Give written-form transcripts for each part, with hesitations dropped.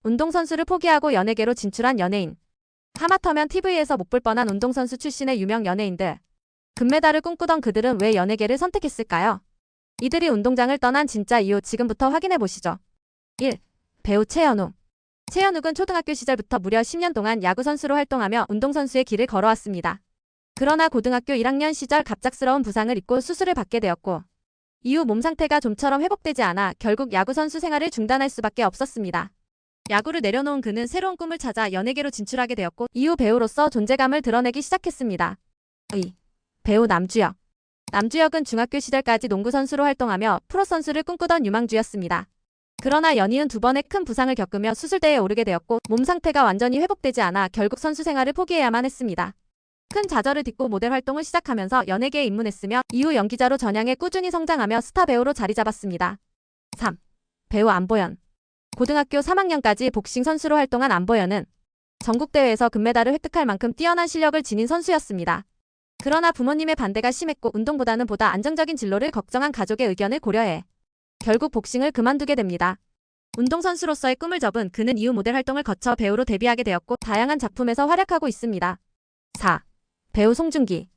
운동선수를 포기하고 연예계로 진출한 연예인. 하마터면 TV에서 못 볼 뻔한 운동선수 출신의 유명 연예인들. 금메달을 꿈꾸던 그들은 왜 연예계를 선택했을까요? 이들이 운동장을 떠난 진짜 이유 지금부터 확인해 보시죠. 1. 배우 최현욱. 최현욱은 초등학교 시절부터 무려 10년 동안 야구선수로 활동하며 운동선수의 길을 걸어왔습니다. 그러나 고등학교 1학년 시절 갑작스러운 부상을 입고 수술을 받게 되었고 이후 몸 상태가 좀처럼 회복되지 않아 결국 야구선수 생활을 중단할 수밖에 없었습니다. 야구를 내려놓은 그는 새로운 꿈을 찾아 연예계로 진출하게 되었고 이후 배우로서 존재감을 드러내기 시작했습니다. 2. 배우 남주혁. 남주혁은 중학교 시절까지 농구선수로 활동하며 프로선수를 꿈꾸던 유망주였습니다. 그러나 연이은 2번의 큰 부상을 겪으며 수술대에 오르게 되었고 몸 상태가 완전히 회복되지 않아 결국 선수 생활을 포기해야만 했습니다. 큰 좌절을 딛고 모델 활동을 시작하면서 연예계에 입문했으며 이후 연기자로 전향해 꾸준히 성장하며 스타 배우로 자리 잡았습니다. 3. 배우 안보현. 고등학교 3학년까지 복싱 선수로 활동한 안보현은 전국대회에서 금메달을 획득할 만큼 뛰어난 실력을 지닌 선수였습니다. 그러나 부모님의 반대가 심했고 운동보다는 보다 안정적인 진로를 걱정한 가족의 의견을 고려해 결국 복싱을 그만두게 됩니다. 운동선수로서의 꿈을 접은 그는 이후 모델 활동을 거쳐 배우로 데뷔하게 되었고 다양한 작품에서 활약하고 있습니다. 4. 배우 송중기.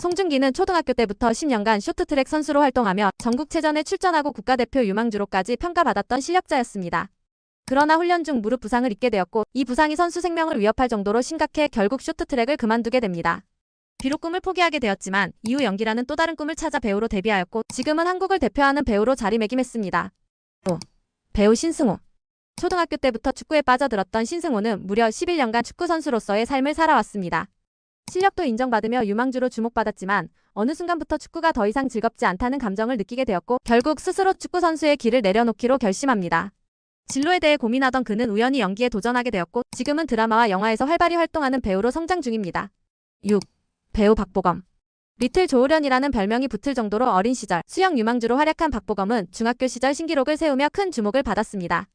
송중기는 초등학교 때부터 10년간 쇼트트랙 선수로 활동하며 전국체전에 출전하고 국가대표 유망주로까지 평가받았던 실력자였습니다. 그러나 훈련 중 무릎 부상을 입게 되었고 이 부상이 선수 생명을 위협할 정도로 심각해 결국 쇼트트랙을 그만두게 됩니다. 비록 꿈을 포기하게 되었지만 이후 연기라는 또 다른 꿈을 찾아 배우로 데뷔하였고 지금은 한국을 대표하는 배우로 자리매김했습니다. 5. 배우 신승호. 초등학교 때부터 축구에 빠져들었던 신승호는 무려 11년간 축구선수로서의 삶을 살아왔습니다. 실력도 인정받으며 유망주로 주목받았지만 어느 순간부터 축구가 더 이상 즐겁지 않다는 감정을 느끼게 되었고 결국 스스로 축구선수의 길을 내려놓기로 결심합니다. 진로에 대해 고민하던 그는 우연히 연기에 도전하게 되었고 지금은 드라마와 영화에서 활발히 활동하는 배우로 성장 중입니다. 6. 배우 박보검. 리틀 조우련이라는 별명이 붙을 정도로 어린 시절 수영 유망주로 활약한 박보검은 중학교 시절 신기록을 세우며 큰 주목을 받았습니다.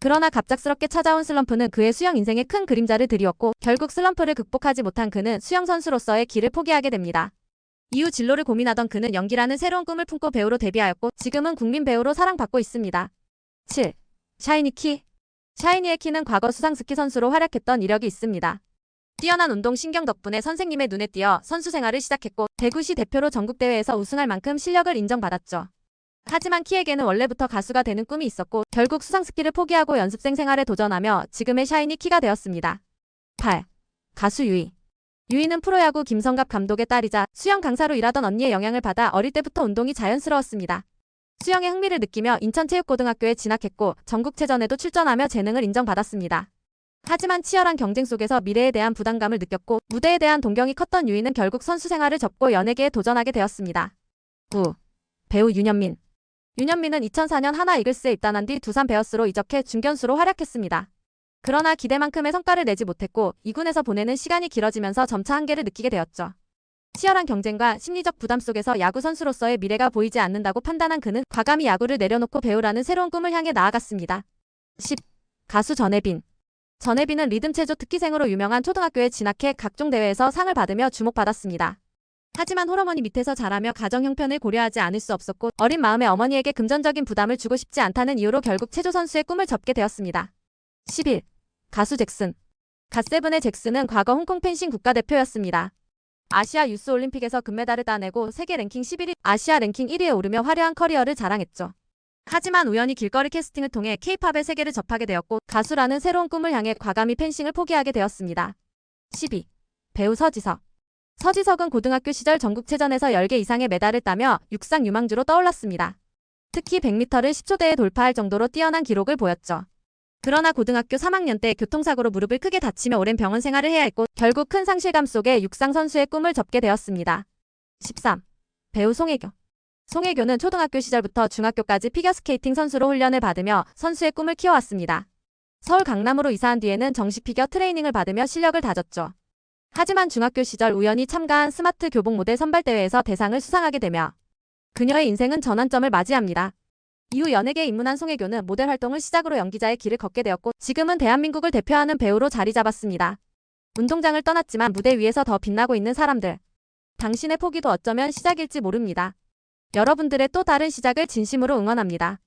그러나 갑작스럽게 찾아온 슬럼프는 그의 수영 인생에 큰 그림자를 드리웠고 결국 슬럼프를 극복하지 못한 그는 수영 선수로서의 길을 포기하게 됩니다. 이후 진로를 고민하던 그는 연기라는 새로운 꿈을 품고 배우로 데뷔하였고 지금은 국민 배우로 사랑받고 있습니다. 7. 샤이니 키. 샤이니의 키는 과거 수상스키 선수로 활약했던 이력이 있습니다. 뛰어난 운동 신경 덕분에 선생님의 눈에 띄어 선수 생활을 시작했고 대구시 대표로 전국대회에서 우승할 만큼 실력을 인정받았죠. 하지만 키에게는 원래부터 가수가 되는 꿈이 있었고 결국 수상스키를 포기하고 연습생 생활에 도전하며 지금의 샤이니 키가 되었습니다. 8. 가수 유희. 유희는 프로야구 김성갑 감독의 딸이자 수영 강사로 일하던 언니의 영향을 받아 어릴 때부터 운동이 자연스러웠습니다. 수영에 흥미를 느끼며 인천체육고등학교에 진학했고 전국체전에도 출전하며 재능을 인정받았습니다. 하지만 치열한 경쟁 속에서 미래에 대한 부담감을 느꼈고 무대에 대한 동경이 컸던 유희는 결국 선수 생활을 접고 연예계에 도전하게 되었습니다. 9. 배우 윤현민. 윤현민은 2004년 하나 이글스에 입단한 뒤 두산 베어스로 이적해 중견수로 활약했습니다. 그러나 기대만큼의 성과를 내지 못했고 2군에서 보내는 시간이 길어지면서 점차 한계를 느끼게 되었죠. 치열한 경쟁과 심리적 부담 속에서 야구 선수로서의 미래가 보이지 않는다고 판단한 그는 과감히 야구를 내려놓고 배우라는 새로운 꿈을 향해 나아갔습니다. 10. 가수 전혜빈. 전혜빈은 리듬체조 특기생으로 유명한 초등학교에 진학해 각종 대회에서 상을 받으며 주목받았습니다. 하지만 홀어머니 밑에서 자라며 가정 형편을 고려하지 않을 수 없었고 어린 마음의 어머니에게 금전적인 부담을 주고 싶지 않다는 이유로 결국 체조 선수의 꿈을 접게 되었습니다. 11. 가수 잭슨. 갓세븐의 잭슨은 과거 홍콩 펜싱 국가대표였습니다. 아시아 유스 올림픽에서 금메달을 따내고 세계 랭킹 11위, 아시아 랭킹 1위에 오르며 화려한 커리어를 자랑했죠. 하지만 우연히 길거리 캐스팅을 통해 K-팝의 세계를 접하게 되었고 가수라는 새로운 꿈을 향해 과감히 펜싱을 포기하게 되었습니다. 12. 배우 서지석. 서지석은 고등학교 시절 전국체전에서 10개 이상의 메달을 따며 육상 유망주로 떠올랐습니다. 특히 100m를 10초대에 돌파할 정도로 뛰어난 기록을 보였죠. 그러나 고등학교 3학년 때 교통사고로 무릎을 크게 다치며 오랜 병원 생활을 해야 했고 결국 큰 상실감 속에 육상 선수의 꿈을 접게 되었습니다. 13. 배우 송혜교. 송혜교는 초등학교 시절부터 중학교까지 피겨스케이팅 선수로 훈련을 받으며 선수의 꿈을 키워왔습니다. 서울 강남으로 이사한 뒤에는 정식 피겨 트레이닝을 받으며 실력을 다졌죠. 하지만 중학교 시절 우연히 참가한 스마트 교복 모델 선발대회에서 대상을 수상하게 되며 그녀의 인생은 전환점을 맞이합니다. 이후 연예계에 입문한 송혜교는 모델 활동을 시작으로 연기자의 길을 걷게 되었고 지금은 대한민국을 대표하는 배우로 자리 잡았습니다. 운동장을 떠났지만 무대 위에서 더 빛나고 있는 사람들. 당신의 포기도 어쩌면 시작일지 모릅니다. 여러분들의 또 다른 시작을 진심으로 응원합니다.